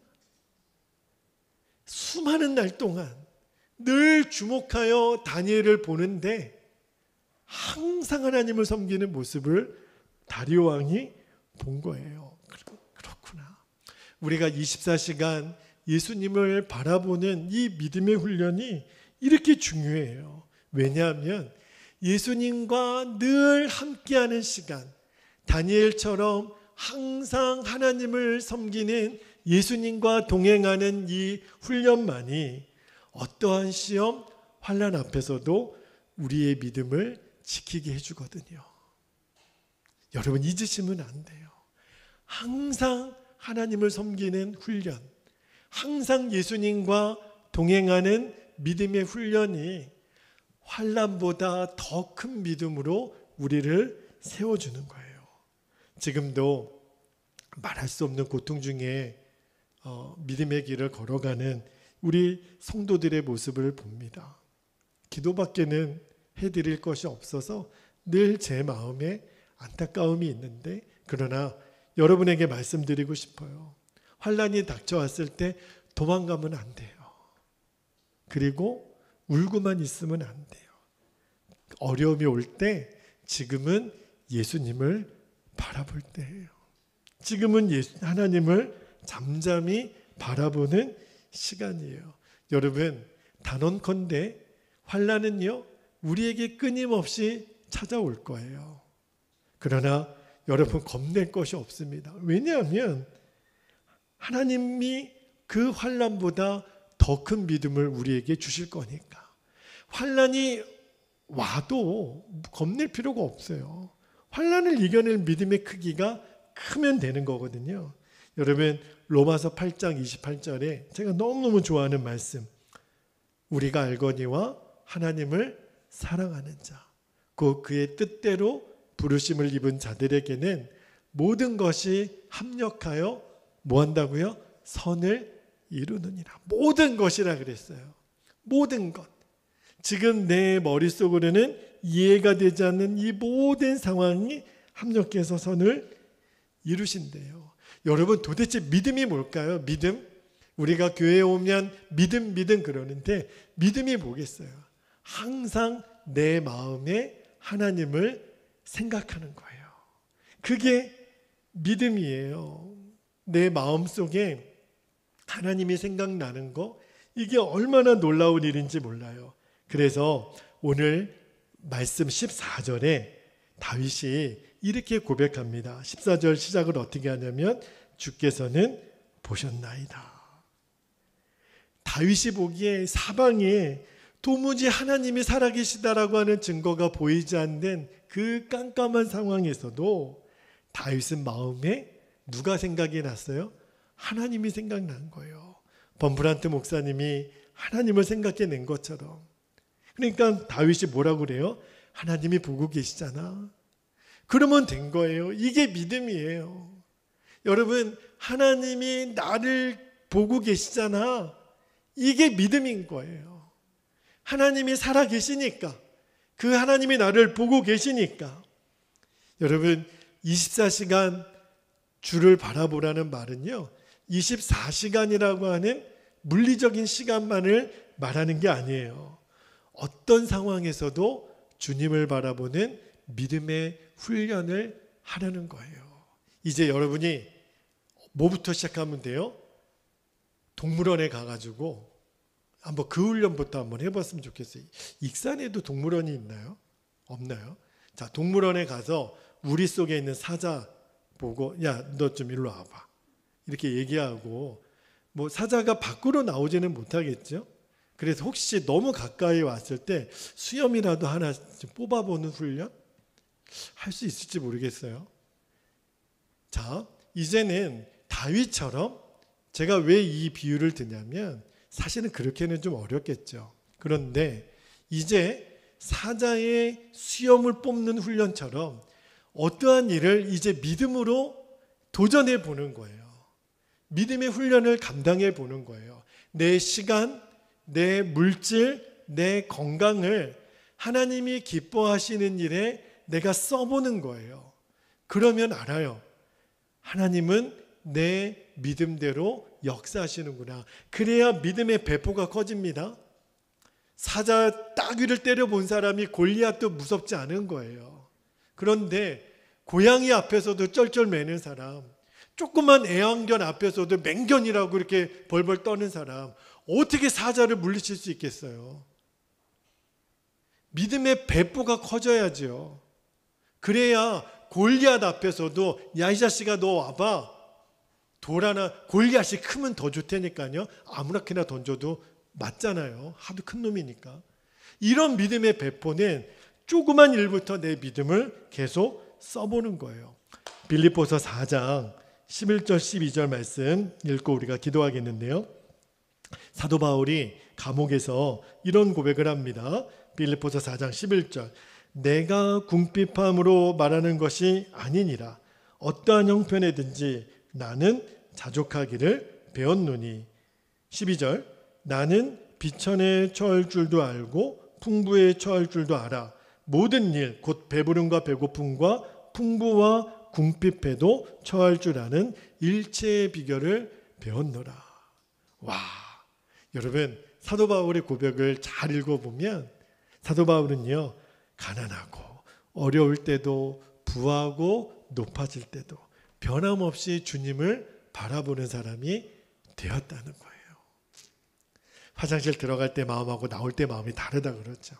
수많은 날 동안 늘 주목하여 다니엘을 보는데 항상 하나님을 섬기는 모습을 다리오 왕이 본 거예요. 그렇구나. 우리가 24시간 예수님을 바라보는 이 믿음의 훈련이 이렇게 중요해요. 왜냐하면 예수님과 늘 함께하는 시간, 다니엘처럼 항상 하나님을 섬기는 예수님과 동행하는 이 훈련만이 어떠한 시험, 환난 앞에서도 우리의 믿음을 지키게 해주거든요. 여러분 잊으시면 안 돼요. 항상 하나님을 섬기는 훈련, 항상 예수님과 동행하는 믿음의 훈련이 환난보다 더 큰 믿음으로 우리를 세워주는 거예요. 지금도 말할 수 없는 고통 중에 믿음의 길을 걸어가는 우리 성도들의 모습을 봅니다. 기도밖에는 해드릴 것이 없어서 늘 제 마음에 안타까움이 있는데, 그러나 여러분에게 말씀드리고 싶어요. 환난이 닥쳐왔을 때 도망가면 안 돼요. 그리고 울고만 있으면 안 돼요. 어려움이 올 때 지금은 예수님을 바라볼 때예요. 지금은 하나님을 잠잠히 바라보는 시간이에요. 여러분, 단언컨대 환난은요 우리에게 끊임없이 찾아올 거예요. 그러나 여러분 겁낼 것이 없습니다. 왜냐하면 하나님이 그 환난보다 더 큰 믿음을 우리에게 주실 거니까. 환난이 와도 겁낼 필요가 없어요. 환난을 이겨낼 믿음의 크기가 크면 되는 거거든요. 여러분, 로마서 8장 28절에 제가 너무너무 좋아하는 말씀, 우리가 알거니와 하나님을 사랑하는 자, 곧 그의 뜻대로 부르심을 입은 자들에게는 모든 것이 합력하여 뭐 한다고요? 선을 이루느니라. 모든 것이라 그랬어요. 모든 것. 지금 내 머릿속으로는 이해가 되지 않는 이 모든 상황이 합력해서 선을 이루신대요. 여러분, 도대체 믿음이 뭘까요? 믿음? 우리가 교회에 오면 믿음 그러는데 믿음이 뭐겠어요? 항상 내 마음에 하나님을 생각하는 거예요. 그게 믿음이에요. 내 마음속에 하나님이 생각나는 거, 이게 얼마나 놀라운 일인지 몰라요. 그래서 오늘 말씀 14절에 다윗이 이렇게 고백합니다. 14절 시작을 어떻게 하냐면, 주께서는 보셨나이다. 다윗이 보기에 사방에 도무지 하나님이 살아계시다라고 하는 증거가 보이지 않는 그 깜깜한 상황에서도 다윗은 마음에 누가 생각이 났어요? 하나님이 생각난 거예요. 범브란트 목사님이 하나님을 생각해낸 것처럼. 그러니까 다윗이 뭐라고 그래요? 하나님이 보고 계시잖아. 그러면 된 거예요. 이게 믿음이에요. 여러분, 하나님이 나를 보고 계시잖아. 이게 믿음인 거예요. 하나님이 살아 계시니까, 그 하나님이 나를 보고 계시니까. 여러분, 24시간 주를 바라보라는 말은요, 24시간이라고 하는 물리적인 시간만을 말하는 게 아니에요. 어떤 상황에서도 주님을 바라보는 믿음의 훈련을 하려는 거예요. 이제 여러분이 뭐부터 시작하면 돼요? 동물원에 가가지고 한번 그 훈련부터 한번 해봤으면 좋겠어요. 익산에도 동물원이 있나요? 없나요? 자, 동물원에 가서 우리 속에 있는 사자 보고, 야, 너 좀 일로 와봐, 이렇게 얘기하고, 뭐 사자가 밖으로 나오지는 못하겠죠. 그래서 혹시 너무 가까이 왔을 때 수염이라도 하나 좀 뽑아보는 훈련 할 수 있을지 모르겠어요. 자, 이제는 다윗처럼, 제가 왜 이 비유를 드냐면 사실은 그렇게는 좀 어렵겠죠. 그런데 이제 사자의 수염을 뽑는 훈련처럼 어떠한 일을 이제 믿음으로 도전해 보는 거예요. 믿음의 훈련을 감당해 보는 거예요. 내 시간, 내 물질, 내 건강을 하나님이 기뻐하시는 일에 내가 써보는 거예요. 그러면 알아요. 하나님은 내 믿음대로 역사하시는구나. 그래야 믿음의 배포가 커집니다. 사자 따귀를 때려본 사람이 골리앗도 무섭지 않은 거예요. 그런데 고양이 앞에서도 쩔쩔매는 사람, 조그만 애완견 앞에서도 맹견이라고 이렇게 벌벌 떠는 사람, 어떻게 사자를 물리칠 수 있겠어요? 믿음의 배포가 커져야죠. 그래야 골리앗 앞에서도 야, 이 자식아 너 와봐. 돌 하나, 골리앗이 크면 더 좋다니까요. 아무렇게나 던져도 맞잖아요. 하도 큰 놈이니까. 이런 믿음의 배포는 조그만 일부터 내 믿음을 계속 써보는 거예요. 빌립보서 4장 11절 12절 말씀 읽고 우리가 기도하겠는데요. 사도 바울이 감옥에서 이런 고백을 합니다. 빌립보서 4장 11절 내가 궁핍함으로 말하는 것이 아니니라. 어떠한 형편에든지 나는 자족하기를 배웠노니. 12절 나는 비천에 처할 줄도 알고 풍부에 처할 줄도 알아. 모든 일 곧 배부름과 배고픔과 풍부와 궁핍에도 처할 줄 아는 일체의 비결을 배웠노라. 와, 여러분 사도 바울의 고백을 잘 읽어보면 사도 바울은요, 가난하고 어려울 때도 부하고 높아질 때도 변함없이 주님을 바라보는 사람이 되었다는 거예요. 화장실 들어갈 때 마음하고 나올 때 마음이 다르다 그러죠.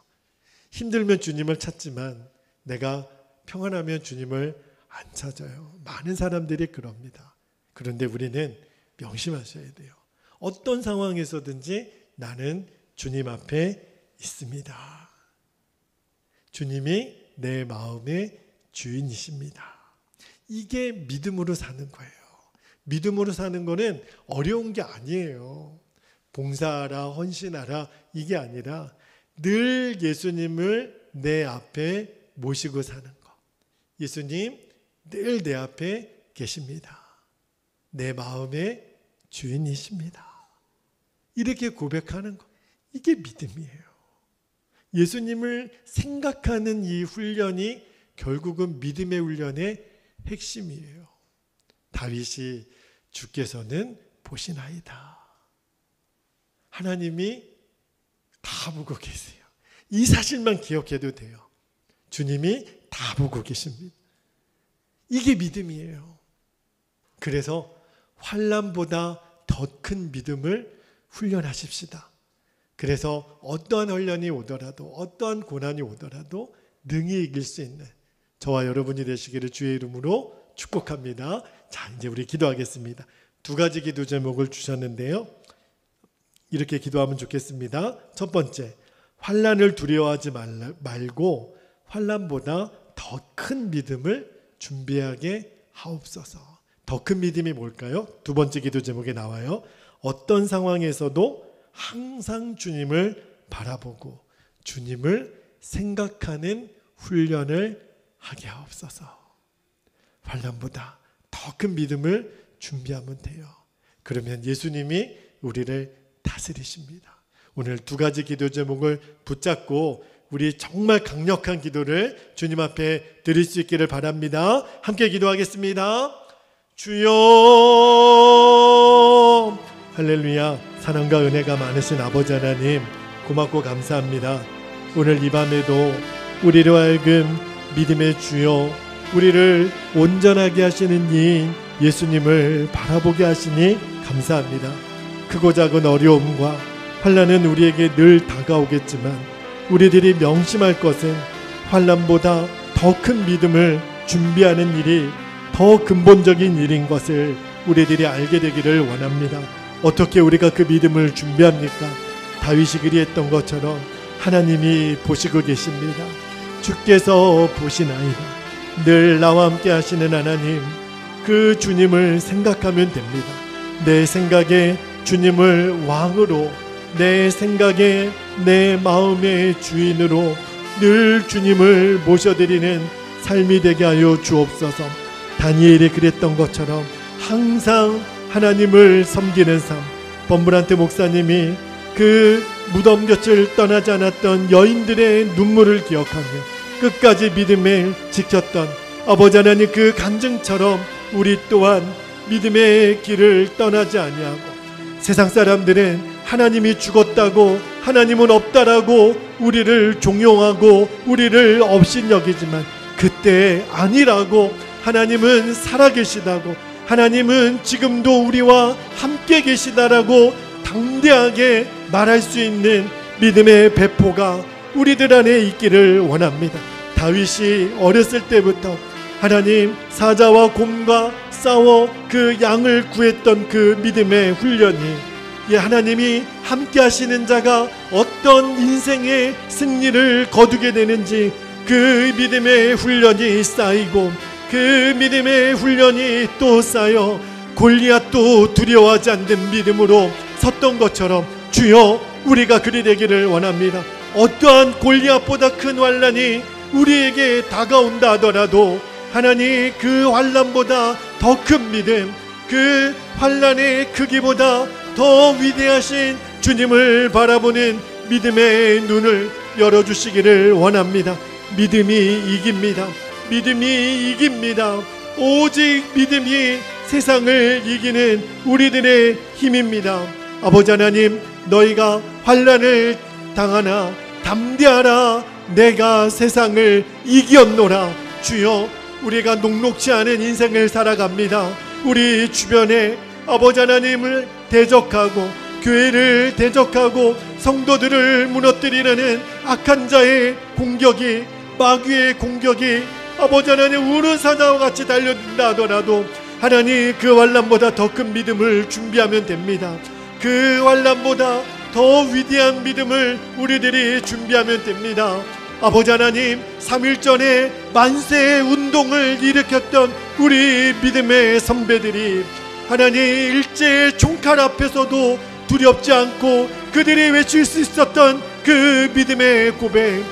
힘들면 주님을 찾지만 내가 평안하면 주님을 안 찾아요. 많은 사람들이 그럽니다. 그런데 우리는 명심하셔야 돼요. 어떤 상황에서든지 나는 주님 앞에 있습니다. 주님이 내 마음의 주인이십니다. 이게 믿음으로 사는 거예요. 믿음으로 사는 거는 어려운 게 아니에요. 봉사하라, 헌신하라 이게 아니라 늘 예수님을 내 앞에 모시고 사는 것. 예수님 늘 내 앞에 계십니다. 내 마음의 주인이십니다. 이렇게 고백하는 것. 이게 믿음이에요. 예수님을 생각하는 이 훈련이 결국은 믿음의 훈련의 핵심이에요. 다윗이 주께서는 보시나이다. 하나님이 다 보고 계세요. 이 사실만 기억해도 돼요. 주님이 다 보고 계십니다. 이게 믿음이에요. 그래서 환난보다 더 큰 믿음을 훈련하십시다. 그래서 어떠한 훈련이 오더라도 어떠한 고난이 오더라도 능히 이길 수 있는 저와 여러분이 되시기를 주의 이름으로 축복합니다. 자, 이제 우리 기도하겠습니다. 두 가지 기도 제목을 주셨는데요. 이렇게 기도하면 좋겠습니다. 첫 번째, 환난을 두려워하지 말고 환난보다 더 큰 믿음을 준비하게 하옵소서. 더 큰 믿음이 뭘까요? 두 번째 기도 제목에 나와요. 어떤 상황에서도 항상 주님을 바라보고 주님을 생각하는 훈련을 하게 하옵소서. 환난보다 더 큰 믿음을 준비하면 돼요. 그러면 예수님이 우리를 다스리십니다. 오늘 두 가지 기도 제목을 붙잡고 우리 정말 강력한 기도를 주님 앞에 드릴 수 있기를 바랍니다. 함께 기도하겠습니다. 주여, 할렐루야. 사랑과 은혜가 많으신 아버지 하나님, 고맙고 감사합니다. 오늘 이 밤에도 우리로 하여금 믿음의 주여, 우리를 온전하게 하시는 이 예수님을 바라보게 하시니 감사합니다. 크고 작은 어려움과 환난은 우리에게 늘 다가오겠지만 우리들이 명심할 것은 환난보다 더 큰 믿음을 준비하는 일이 더 근본적인 일인 것을 우리들이 알게 되기를 원합니다. 어떻게 우리가 그 믿음을 준비합니까? 다윗이 그리했던 것처럼 하나님이 보시고 계십니다. 주께서 보시나이다. 늘 나와 함께 하시는 하나님, 그 주님을 생각하면 됩니다. 내 생각에 주님을 왕으로, 내 생각에 내 마음의 주인으로 늘 주님을 모셔드리는 삶이 되게 하여 주옵소서. 다니엘이 그랬던 것처럼 항상 하나님을 섬기는 삶. 범브란트 목사님이 그 무덤 곁을 떠나지 않았던 여인들의 눈물을 기억하며 끝까지 믿음을 지켰던 아버지 하나님, 그 간증처럼 우리 또한 믿음의 길을 떠나지 아니하고, 세상 사람들은 하나님이 죽었다고, 하나님은 없다라고 우리를 종용하고 우리를 업신여기지만 그때 아니라고, 하나님은 살아계시다고, 하나님은 지금도 우리와 함께 계시다라고 당대하게 말할 수 있는 믿음의 배포가 우리들 안에 있기를 원합니다. 다윗이 어렸을 때부터 하나님 사자와 곰과 싸워 그 양을 구했던 그 믿음의 훈련이, 하나님이 함께 하시는 자가 어떤 인생의 승리를 거두게 되는지 그 믿음의 훈련이 쌓이고 그 믿음의 훈련이 또 쌓여 골리앗도 두려워하지 않는 믿음으로 섰던 것처럼 주여 우리가 그리 되기를 원합니다. 어떠한 골리앗보다 큰 환난이 우리에게 다가온다 하더라도 하나님 그 환난보다 더 큰 믿음, 그 환난의 크기보다 더 위대하신 주님을 바라보는 믿음의 눈을 열어주시기를 원합니다. 믿음이 이깁니다. 믿음이 이깁니다. 오직 믿음이 세상을 이기는 우리들의 힘입니다. 아버지 하나님, 너희가 환난을 당하나 담대하라, 내가 세상을 이겼노라. 주여, 우리가 녹록지 않은 인생을 살아갑니다. 우리 주변에 아버지 하나님을 대적하고 교회를 대적하고 성도들을 무너뜨리려는 악한 자의 공격이, 마귀의 공격이 아버지 하나님 우르사자와 같이 달려든다 하더라도 하나님 그 환난보다 더 큰 믿음을 준비하면 됩니다. 그 환난보다 더 위대한 믿음을 우리들이 준비하면 됩니다. 아버지 하나님, 3일 전에 만세 운동을 일으켰던 우리 믿음의 선배들이 하나님 일제 총칼 앞에서도 두렵지 않고 그들이 외칠 수 있었던 그 믿음의 고백,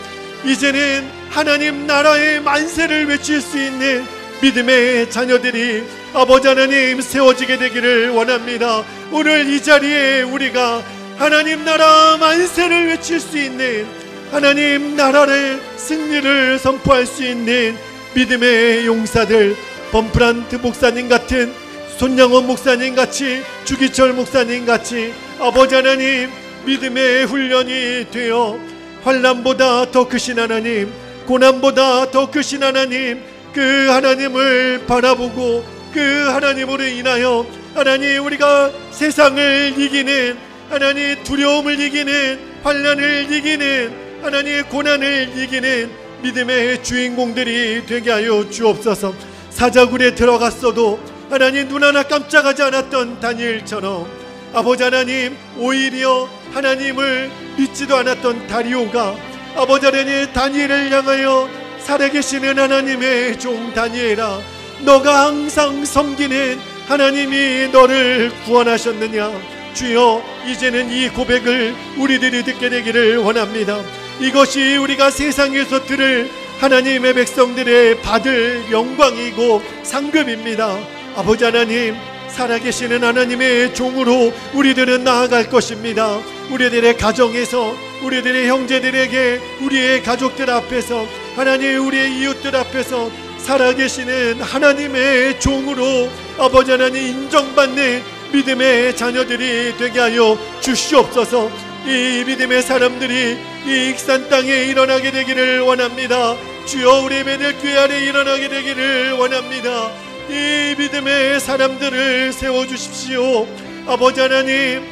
이제는 하나님 나라의 만세를 외칠 수 있는 믿음의 자녀들이 아버지 하나님 세워지게 되기를 원합니다. 오늘 이 자리에 우리가 하나님 나라 만세를 외칠 수 있는, 하나님 나라의 승리를 선포할 수 있는 믿음의 용사들, 범프란트 목사님 같은, 손양원 목사님 같이, 주기철 목사님 같이 아버지 하나님 믿음의 훈련이 되어 환난보다 더 크신 하나님, 고난보다 더 크신 하나님, 그 하나님을 바라보고 그 하나님으로 인하여 하나님 우리가 세상을 이기는, 하나님 두려움을 이기는, 환난을 이기는, 하나님의 고난을 이기는 믿음의 주인공들이 되게 하여 주옵소서. 사자굴에 들어갔어도 하나님 눈 하나 깜짝하지 않았던 다니엘처럼 아버지 하나님 오히려 하나님을 믿지도 않았던 다리오가 아버지 하나님 다니엘을 향하여 살아계시는 하나님의 종 다니엘아, 너가 항상 섬기는 하나님이 너를 구원하셨느냐. 주여, 이제는 이 고백을 우리들이 듣게 되기를 원합니다. 이것이 우리가 세상에서 들을 하나님의 백성들의 받을 영광이고 상급입니다. 아버지 하나님, 살아계시는 하나님의 종으로 우리들은 나아갈 것입니다. 우리들의 가정에서, 우리들의 형제들에게, 우리의 가족들 앞에서, 하나님 우리의 이웃들 앞에서 살아계시는 하나님의 종으로 아버지 하나님 인정받는 믿음의 자녀들이 되게 하여 주시옵소서. 이 믿음의 사람들이 이 익산 땅에 일어나게 되기를 원합니다. 주여, 우리 베들교회 안에 일어나게 되기를 원합니다. 이 믿음의 사람들을 세워주십시오. 아버지 하나님,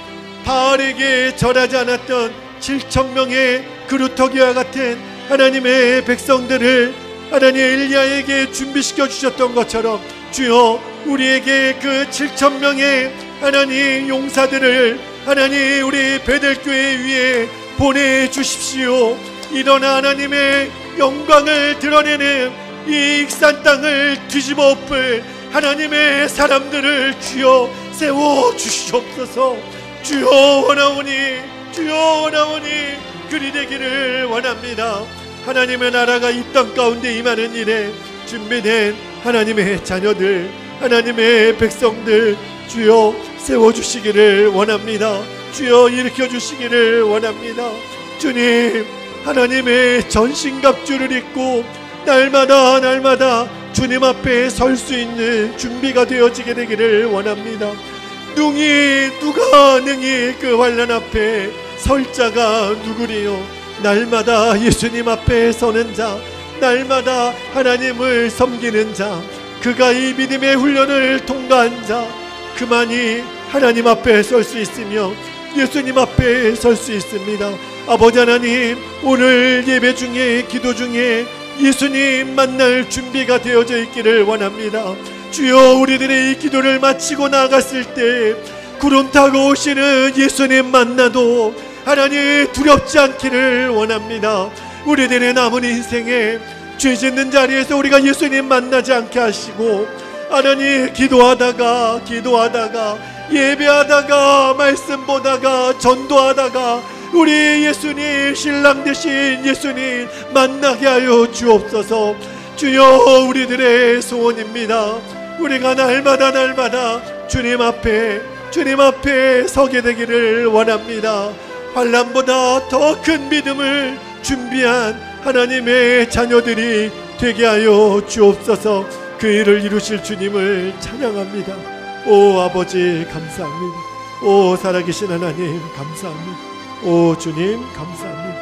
바알에게 절하지 않았던 7,000명의 그루터기와 같은 하나님의 백성들을 하나님 엘리야에게 준비시켜 주셨던 것처럼 주여, 우리에게 그 7,000명의 하나님 용사들을 하나님 우리 베들교회 위에 보내주십시오. 일어나 하나님의 영광을 드러내는 이 익산 땅을 뒤집어 엎을 하나님의 사람들을 주여 세워주시옵소서. 주여 원하오니, 주여 원하오니 그리 되기를 원합니다. 하나님의 나라가 이 땅 가운데 임하는 일에 준비된 하나님의 자녀들, 하나님의 백성들 주여 세워주시기를 원합니다. 주여 일으켜주시기를 원합니다. 주님, 하나님의 전신갑주를 입고 날마다 날마다 주님 앞에 설 수 있는 준비가 되어지게 되기를 원합니다. 누가 능히 그 환난 앞에 설 자가 누구리요. 날마다 예수님 앞에 서는 자, 날마다 하나님을 섬기는 자, 그가 이 믿음의 훈련을 통과한 자, 그만이 하나님 앞에 설 수 있으며 예수님 앞에 설 수 있습니다. 아버지 하나님, 오늘 예배 중에 기도 중에 예수님 만날 준비가 되어져 있기를 원합니다. 주여, 우리들의 이 기도를 마치고 나갔을 때 구름 타고 오시는 예수님 만나도 하나님 두렵지 않기를 원합니다. 우리들의 남은 인생에 죄 짓는 자리에서 우리가 예수님 만나지 않게 하시고, 하나님 기도하다가 예배하다가 말씀 보다가 전도하다가 우리 예수님, 신랑 되신 예수님 만나게 하여 주옵소서. 주여, 우리들의 소원입니다. 우리가 날마다 주님 앞에 서게 되기를 원합니다. 환난보다 더 큰 믿음을 준비한 하나님의 자녀들이 되게 하여 주옵소서. 그 일을 이루실 주님을 찬양합니다. 오 아버지, 감사합니다. 오 살아계신 하나님, 감사합니다. 오 주님, 감사합니다.